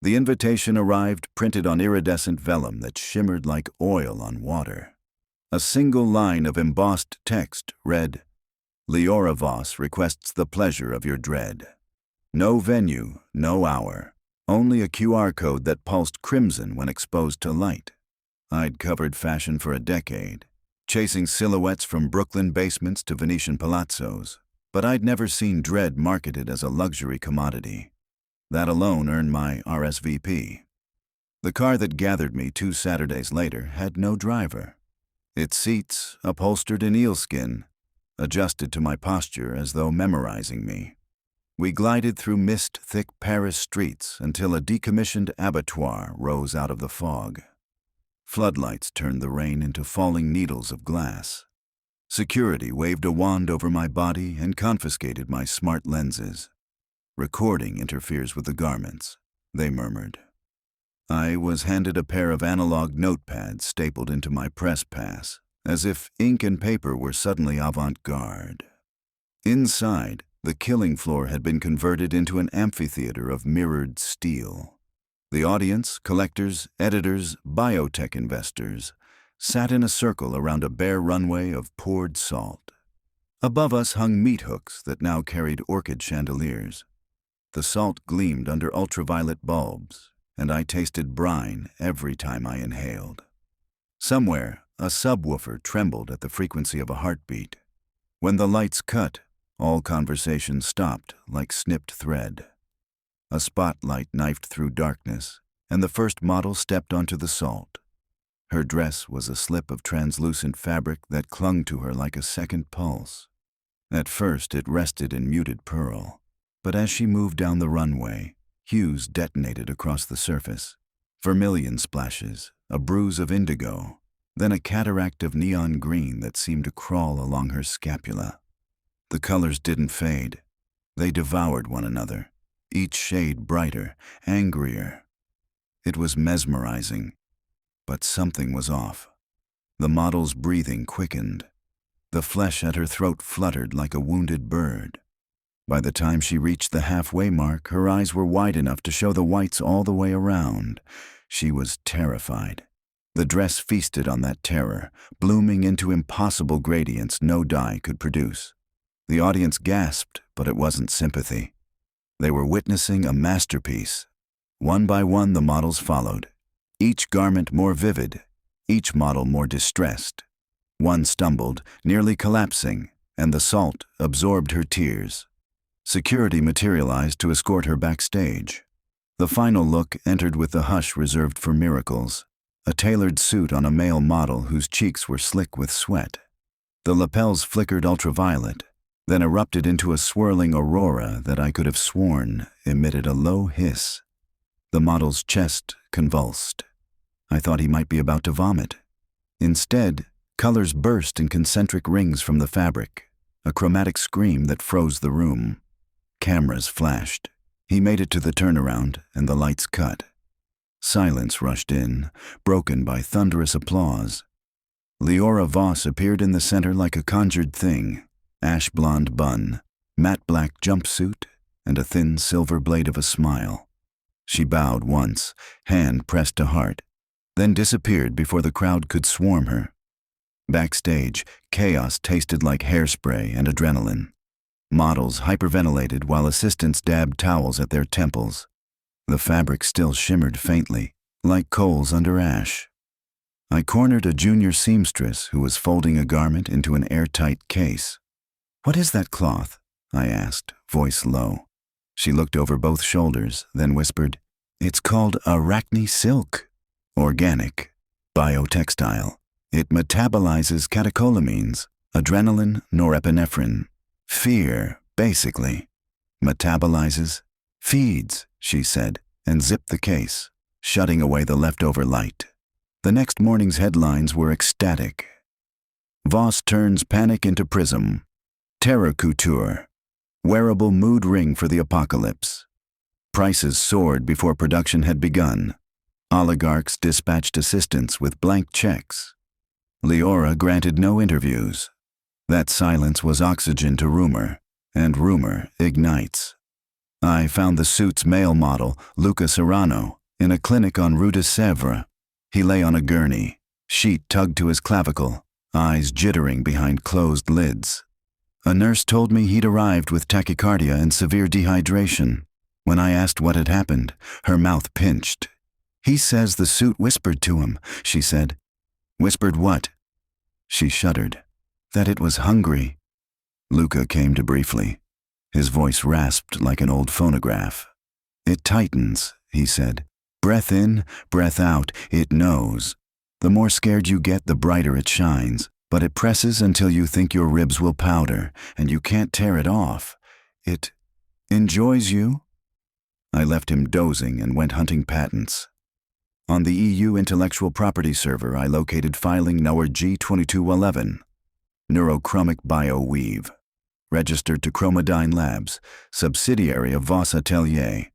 The invitation arrived printed on iridescent vellum that shimmered like oil on water. A single line of embossed text read, "Leora Voss requests the pleasure of your dread." No venue, no hour, only a QR code that pulsed crimson when exposed to light. I'd covered fashion for a decade, chasing silhouettes from Brooklyn basements to Venetian palazzos, but I'd never seen dread marketed as a luxury commodity. That alone earned my RSVP. The car that gathered me 2 Saturdays later had no driver. Its seats, upholstered in eelskin, adjusted to my posture as though memorizing me. We glided through mist-thick Paris streets until a decommissioned abattoir rose out of the fog. Floodlights turned the rain into falling needles of glass. Security waved a wand over my body and confiscated my smart lenses. "Recording interferes with the garments," they murmured. I was handed a pair of analog notepads stapled into my press pass, as if ink and paper were suddenly avant-garde. Inside, the killing floor had been converted into an amphitheater of mirrored steel. The audience, collectors, editors, biotech investors, sat in a circle around a bare runway of poured salt. Above us hung meat hooks that now carried orchid chandeliers. The salt gleamed under ultraviolet bulbs, and I tasted brine every time I inhaled. Somewhere, a subwoofer trembled at the frequency of a heartbeat. When the lights cut, all conversation stopped like snipped thread. A spotlight knifed through darkness, and the first model stepped onto the salt. Her dress was a slip of translucent fabric that clung to her like a second pulse. At first it rested in muted pearl, but as she moved down the runway, hues detonated across the surface. Vermilion splashes, a bruise of indigo, then a cataract of neon green that seemed to crawl along her scapula. The colors didn't fade. They devoured one another, each shade brighter, angrier. It was mesmerizing, but something was off. The model's breathing quickened. The flesh at her throat fluttered like a wounded bird. By the time she reached the halfway mark, her eyes were wide enough to show the whites all the way around. She was terrified. The dress feasted on that terror, blooming into impossible gradients no dye could produce. The audience gasped, but it wasn't sympathy. They were witnessing a masterpiece. One by one, the models followed, each garment more vivid, each model more distressed. One stumbled, nearly collapsing, and the salt absorbed her tears. Security materialized to escort her backstage. The final look entered with the hush reserved for miracles, a tailored suit on a male model whose cheeks were slick with sweat. The lapels flickered ultraviolet, then erupted into a swirling aurora that I could have sworn emitted a low hiss. The model's chest convulsed. I thought he might be about to vomit. Instead, colors burst in concentric rings from the fabric, a chromatic scream that froze the room. Cameras flashed. He made it to the turnaround, and the lights cut. Silence rushed in, broken by thunderous applause. Leora Voss appeared in the center like a conjured thing. Ash-blonde bun, matte black jumpsuit, and a thin silver blade of a smile. She bowed once, hand pressed to heart, then disappeared before the crowd could swarm her. Backstage, chaos tasted like hairspray and adrenaline. Models hyperventilated while assistants dabbed towels at their temples. The fabric still shimmered faintly, like coals under ash. I cornered a junior seamstress who was folding a garment into an airtight case. "What is that cloth?" I asked, voice low. She looked over both shoulders, then whispered, "It's called arachne silk. Organic. Biotextile. It metabolizes catecholamines, adrenaline, norepinephrine. Fear, basically. Metabolizes. Feeds," she said, and zipped the case, shutting away the leftover light. The next morning's headlines were ecstatic. Voss turns panic into prism. Terror couture. Wearable mood ring for the apocalypse. Prices soared before production had begun. Oligarchs dispatched assistants with blank checks. Leora granted no interviews. That silence was oxygen to rumor, and rumor ignites. I found the suit's male model, Luca Serrano, in a clinic on Rue de Sèvres. He lay on a gurney, sheet tugged to his clavicle, eyes jittering behind closed lids. A nurse told me he'd arrived with tachycardia and severe dehydration. When I asked what had happened, her mouth pinched. "He says the suit whispered to him," she said. "Whispered what?" She shuddered. "That it was hungry." Luca came to briefly. His voice rasped like an old phonograph. "It tightens," he said. "Breath in, breath out, it knows. The more scared you get, the brighter it shines. But it presses until you think your ribs will powder, and you can't tear it off. It enjoys you." I left him dozing and went hunting patents. On the EU intellectual property server, I located filing number G2211, Neurochromic Bioweave, registered to Chromadyne Labs, subsidiary of Voss Atelier.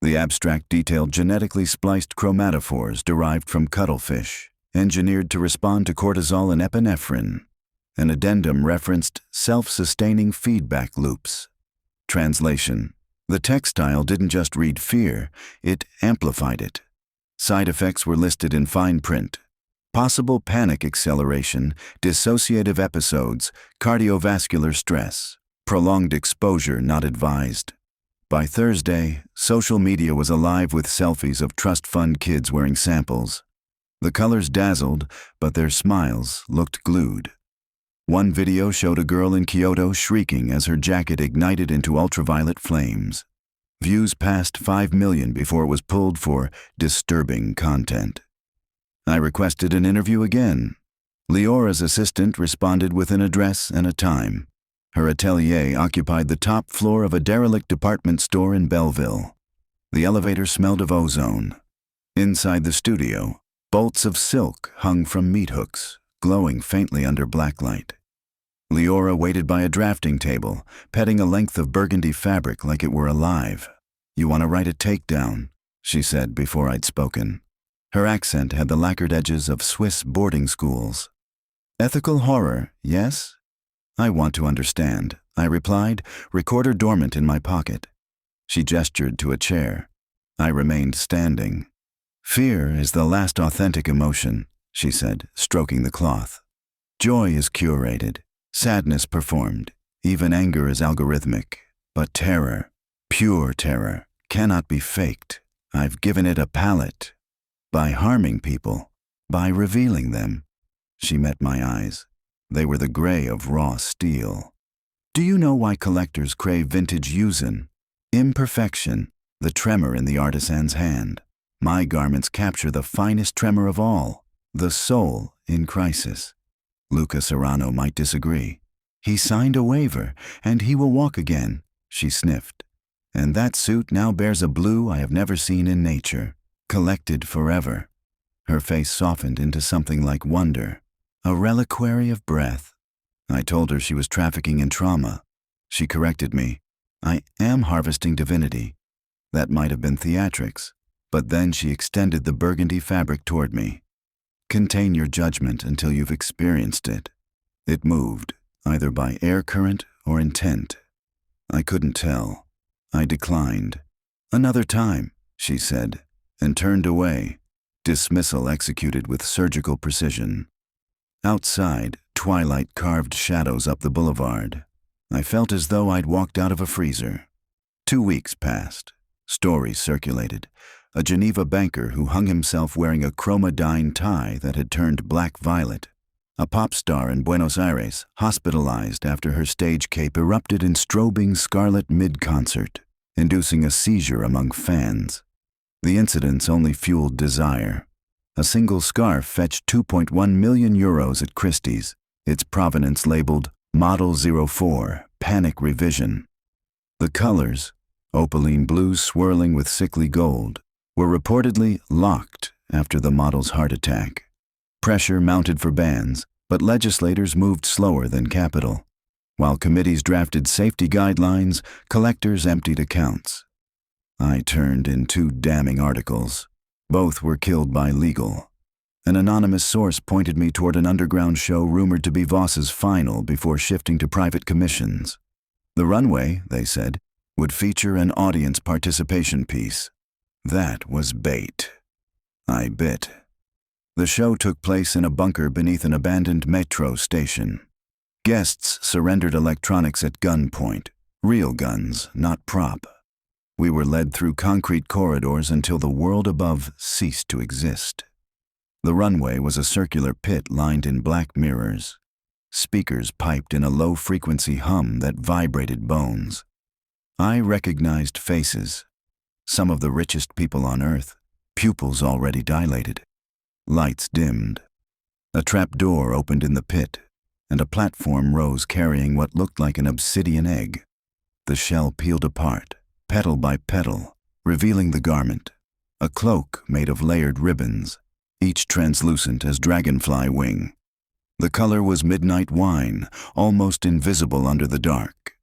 The abstract detailed genetically spliced chromatophores derived from cuttlefish, engineered to respond to cortisol and epinephrine. An addendum referenced self-sustaining feedback loops. Translation: the textile didn't just read fear, it amplified it. Side effects were listed in fine print. Possible panic acceleration, dissociative episodes, cardiovascular stress, prolonged exposure not advised. By Thursday, social media was alive with selfies of trust fund kids wearing samples. The colors dazzled, but their smiles looked glued. One video showed a girl in Kyoto shrieking as her jacket ignited into ultraviolet flames. Views passed 5 million before it was pulled for disturbing content. I requested an interview again. Leora's assistant responded with an address and a time. Her atelier occupied the top floor of a derelict department store in Belleville. The elevator smelled of ozone. Inside the studio, bolts of silk hung from meat hooks, glowing faintly under blacklight. Leora waited by a drafting table, petting a length of burgundy fabric like it were alive. "You want to write a takedown," she said before I'd spoken. Her accent had the lacquered edges of Swiss boarding schools. "Ethical horror, yes?" "I want to understand," I replied, recorder dormant in my pocket. She gestured to a chair. I remained standing. "Fear is the last authentic emotion," she said, stroking the cloth. "Joy is curated. Sadness performed, even anger is algorithmic, but terror, pure terror, cannot be faked. I've given it a palate. By harming people, by revealing them." She met my eyes. They were the gray of raw steel. "Do you know why collectors crave vintage Yuuzhan? Imperfection, the tremor in the artisan's hand. My garments capture the finest tremor of all, the soul in crisis." Luca Serrano might disagree. "He signed a waiver, and he will walk again," she sniffed. "And that suit now bears a blue I have never seen in nature, collected forever." Her face softened into something like wonder. "A reliquary of breath." I told her she was trafficking in trauma. She corrected me. "I am harvesting divinity." That might have been theatrics, but then she extended the burgundy fabric toward me. "Contain your judgment until you've experienced it." It moved, either by air current or intent. I couldn't tell. I declined. "Another time," she said, and turned away, dismissal executed with surgical precision. Outside, twilight carved shadows up the boulevard. I felt as though I'd walked out of a freezer. 2 weeks passed. Stories circulated. A Geneva banker who hung himself wearing a chromadyne tie that had turned black-violet. A pop star in Buenos Aires, hospitalized after her stage cape erupted in strobing scarlet mid-concert, inducing a seizure among fans. The incidents only fueled desire. A single scarf fetched 2.1 million euros at Christie's, its provenance labeled Model 04, Panic Revision. The colors, opaline blue swirling with sickly gold, were reportedly locked after the model's heart attack. Pressure mounted for bans, but legislators moved slower than capital. While committees drafted safety guidelines, collectors emptied accounts. I turned in 2 damning articles. Both were killed by legal. An anonymous source pointed me toward an underground show rumored to be Voss's final before shifting to private commissions. The runway, they said, would feature an audience participation piece. That was bait. I bit. The show took place in a bunker beneath an abandoned metro station. Guests surrendered electronics at gunpoint. Real guns, not prop. We were led through concrete corridors until the world above ceased to exist. The runway was a circular pit lined in black mirrors. Speakers piped in a low-frequency hum that vibrated bones. I recognized faces. Some of the richest people on Earth, pupils already dilated. Lights dimmed. A trap door opened in the pit, and a platform rose carrying what looked like an obsidian egg. The shell peeled apart, petal by petal, revealing the garment, a cloak made of layered ribbons, each translucent as dragonfly wing. The color was midnight wine, almost invisible under the dark.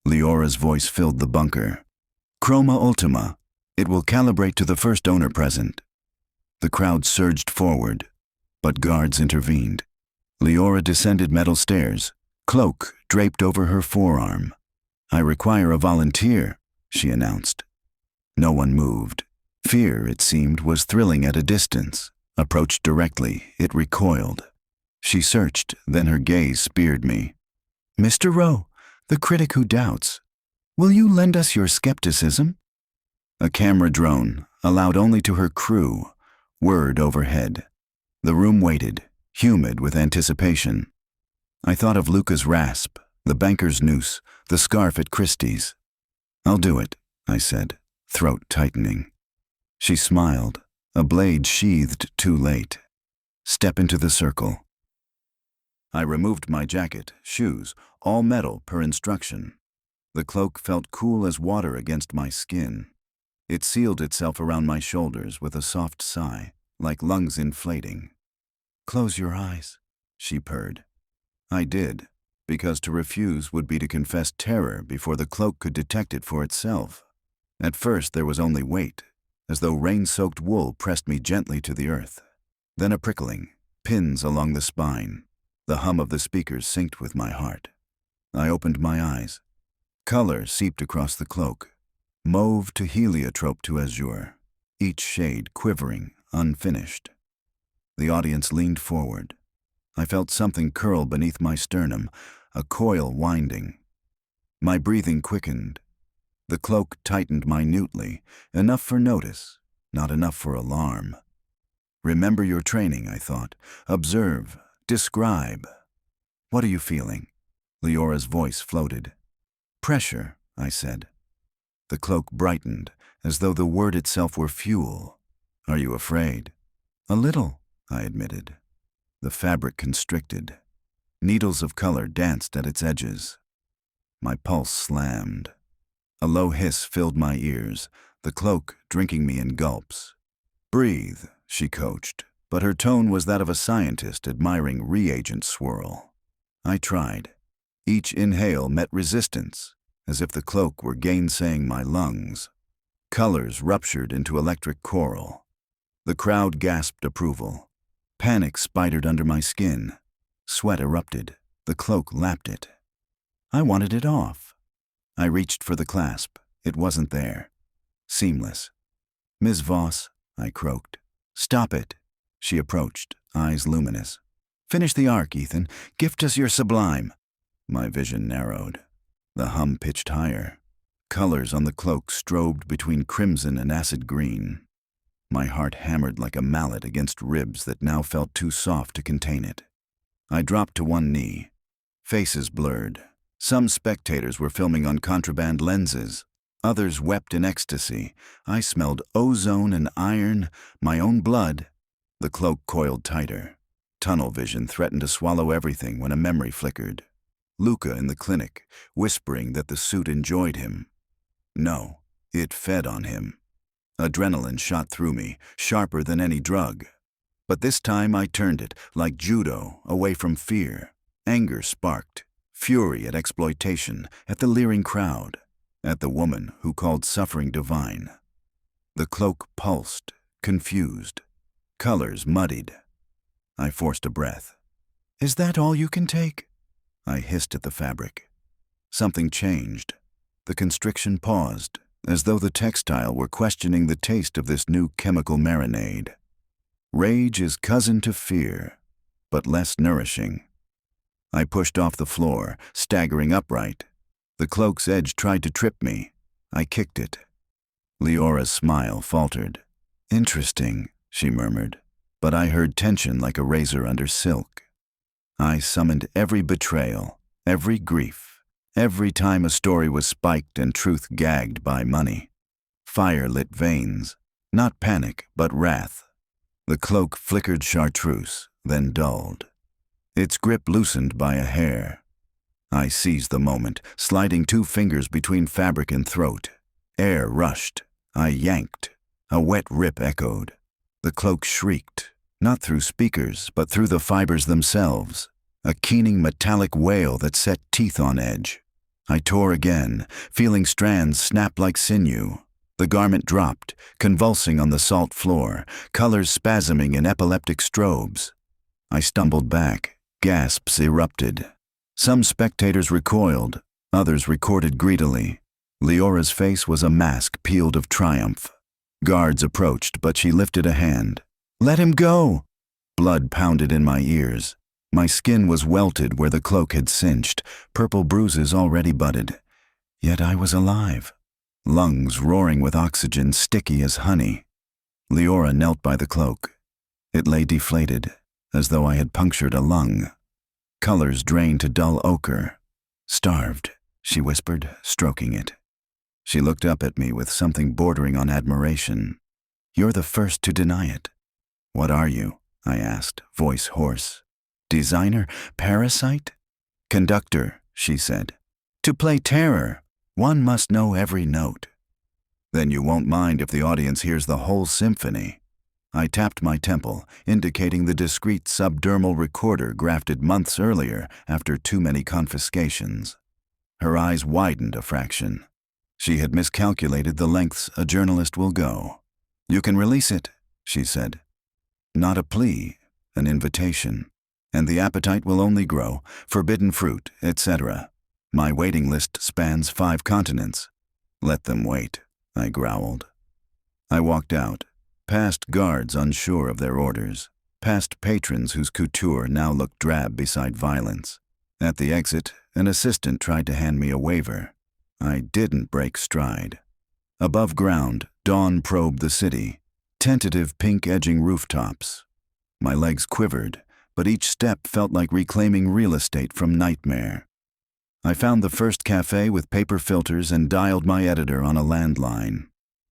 Leora's voice filled the bunker. Chroma Ultima. It will calibrate to the first owner present. The crowd surged forward, but guards intervened. Leora descended metal stairs, cloak draped over her forearm. I require a volunteer, she announced. No one moved. Fear, it seemed, was thrilling at a distance. Approached directly, it recoiled. She searched, then her gaze speared me. Mr. Rowe, the critic who doubts, will you lend us your skepticism? A camera drone, allowed only to her crew, whirred overhead. The room waited, humid with anticipation. I thought of Luca's rasp, the banker's noose, the scarf at Christie's. I'll do it, I said, throat tightening. She smiled, a blade sheathed too late. Step into the circle. I removed my jacket, shoes, all metal per instruction. The cloak felt cool as water against my skin. It sealed itself around my shoulders with a soft sigh, like lungs inflating. Close your eyes, she purred. I did, because to refuse would be to confess terror before the cloak could detect it for itself. At first there was only weight, as though rain-soaked wool pressed me gently to the earth. Then a prickling, pins along the spine. The hum of the speakers synced with my heart. I opened my eyes. Color seeped across the cloak. Mauve to heliotrope to azure, each shade quivering, unfinished. The audience leaned forward. I felt something curl beneath my sternum, a coil winding. My breathing quickened. The cloak tightened minutely, enough for notice, not enough for alarm. Remember your training, I thought. Observe, describe. What are you feeling? Leora's voice floated. Pressure, I said. The cloak brightened, as though the word itself were fuel. Are you afraid? A little, I admitted. The fabric constricted. Needles of color danced at its edges. My pulse slammed. A low hiss filled my ears, the cloak drinking me in gulps. Breathe, she coached, but her tone was that of a scientist admiring reagent swirl. I tried. Each inhale met resistance, as if the cloak were gainsaying my lungs. Colors ruptured into electric coral. The crowd gasped approval. Panic spidered under my skin. Sweat erupted. The cloak lapped it. I wanted it off. I reached for the clasp. It wasn't there. Seamless. Ms. Voss, I croaked. Stop it. She approached, eyes luminous. Finish the arc, Ethan. Gift us your sublime. My vision narrowed. The hum pitched higher. Colors on the cloak strobed between crimson and acid green. My heart hammered like a mallet against ribs that now felt too soft to contain it. I dropped to one knee. Faces blurred. Some spectators were filming on contraband lenses. Others wept in ecstasy. I smelled ozone and iron, my own blood. The cloak coiled tighter. Tunnel vision threatened to swallow everything when a memory flickered. Luca in the clinic, whispering that the suit enjoyed him. No, it fed on him. Adrenaline shot through me, sharper than any drug. But this time I turned it, like judo, away from fear. Anger sparked, fury at exploitation, at the leering crowd, at the woman who called suffering divine. The cloak pulsed, confused. Colors muddied. I forced a breath. Is that all you can take? I hissed at the fabric. Something changed. The constriction paused, as though the textile were questioning the taste of this new chemical marinade. Rage is cousin to fear, but less nourishing. I pushed off the floor, staggering upright. The cloak's edge tried to trip me. I kicked it. Leora's smile faltered. "Interesting," she murmured, but I heard tension like a razor under silk. I summoned every betrayal, every grief, every time a story was spiked and truth gagged by money. Fire-lit veins, not panic, but wrath. The cloak flickered chartreuse, then dulled. Its grip loosened by a hair. I seized the moment, sliding 2 fingers between fabric and throat. Air rushed. I yanked. A wet rip echoed. The cloak shrieked, not through speakers, but through the fibers themselves. A keening metallic wail that set teeth on edge. I tore again, feeling strands snap like sinew. The garment dropped, convulsing on the salt floor, colors spasming in epileptic strobes. I stumbled back. Gasps erupted. Some spectators recoiled, others recorded greedily. Leora's face was a mask peeled of triumph. Guards approached, but she lifted a hand. "Let him go!" Blood pounded in my ears. My skin was welted where the cloak had cinched, purple bruises already budded. Yet I was alive. Lungs roaring with oxygen, sticky as honey. Leora knelt by the cloak. It lay deflated, as though I had punctured a lung. Colors drained to dull ochre. "Starved," she whispered, stroking it. She looked up at me with something bordering on admiration. "You're the first to deny it." "What are you?" I asked, voice hoarse. "Designer? Parasite?" "Conductor," she said. "To play terror, one must know every note." "Then you won't mind if the audience hears the whole symphony." I tapped my temple, indicating the discreet subdermal recorder grafted months earlier after too many confiscations. Her eyes widened a fraction. She had miscalculated the lengths a journalist will go. "You can release it," she said. Not a plea, an invitation. And the appetite will only grow, forbidden fruit, etc. My waiting list spans 5 continents. "Let them wait," I growled. I walked out, past guards unsure of their orders, past patrons whose couture now looked drab beside violence. At the exit, an assistant tried to hand me a waiver. I didn't break stride. Above ground, dawn probed the city, tentative pink-edging rooftops. My legs quivered, but each step felt like reclaiming real estate from nightmare. I found the first cafe with paper filters and dialed my editor on a landline.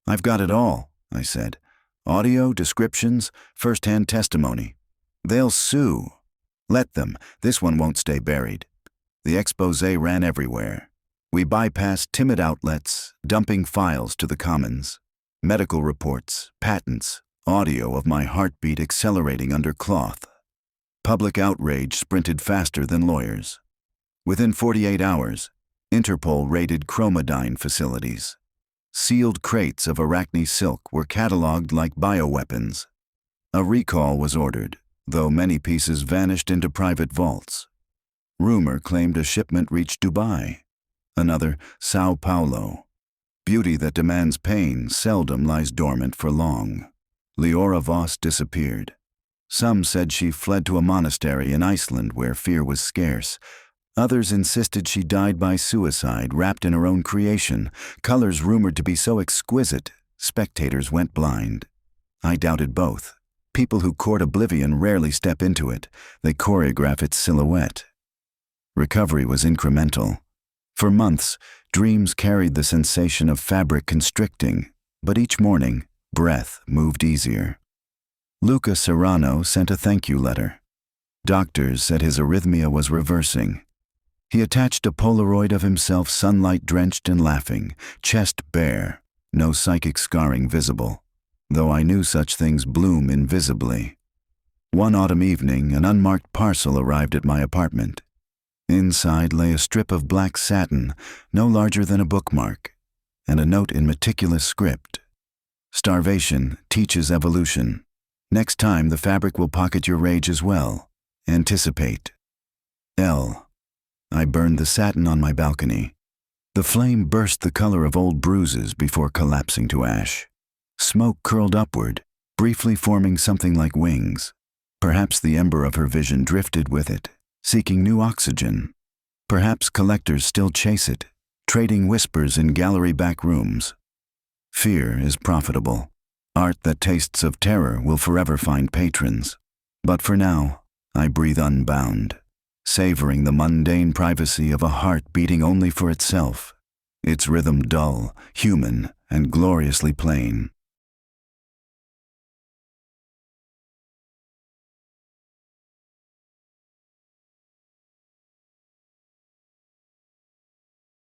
"I've got it all," I said. "Audio, descriptions, first-hand testimony. They'll sue." "Let them. This one won't stay buried." The exposé ran everywhere. We bypassed timid outlets, dumping files to the commons. Medical reports, patents, audio of my heartbeat accelerating under cloth. Public outrage sprinted faster than lawyers. Within 48 hours, Interpol raided chromodyne facilities. Sealed crates of Arachne silk were catalogued like bioweapons. A recall was ordered, though many pieces vanished into private vaults. Rumor claimed a shipment reached Dubai. Another, Sao Paulo. Beauty that demands pain seldom lies dormant for long. Leora Voss disappeared. Some said she fled to a monastery in Iceland where fear was scarce. Others insisted she died by suicide, wrapped in her own creation, colors rumored to be so exquisite, spectators went blind. I doubted both. People who court oblivion rarely step into it. They choreograph its silhouette. Recovery was incremental. For months, dreams carried the sensation of fabric constricting, but each morning, breath moved easier. Luca Serrano sent a thank you letter. Doctors said his arrhythmia was reversing. He attached a Polaroid of himself sunlight-drenched and laughing, chest bare, no psychic scarring visible, though I knew such things bloom invisibly. One autumn evening, an unmarked parcel arrived at my apartment. Inside lay a strip of black satin, no larger than a bookmark, and a note in meticulous script. "Starvation teaches evolution. Next time the fabric will pocket your rage as well. Anticipate. L." I burned the satin on my balcony. The flame burst the color of old bruises before collapsing to ash. Smoke curled upward, briefly forming something like wings. Perhaps the ember of her vision drifted with it, seeking new oxygen. Perhaps collectors still chase it, trading whispers in gallery back rooms. Fear is profitable. Art that tastes of terror will forever find patrons. But for now, I breathe unbound, savoring the mundane privacy of a heart beating only for itself, its rhythm dull, human, and gloriously plain.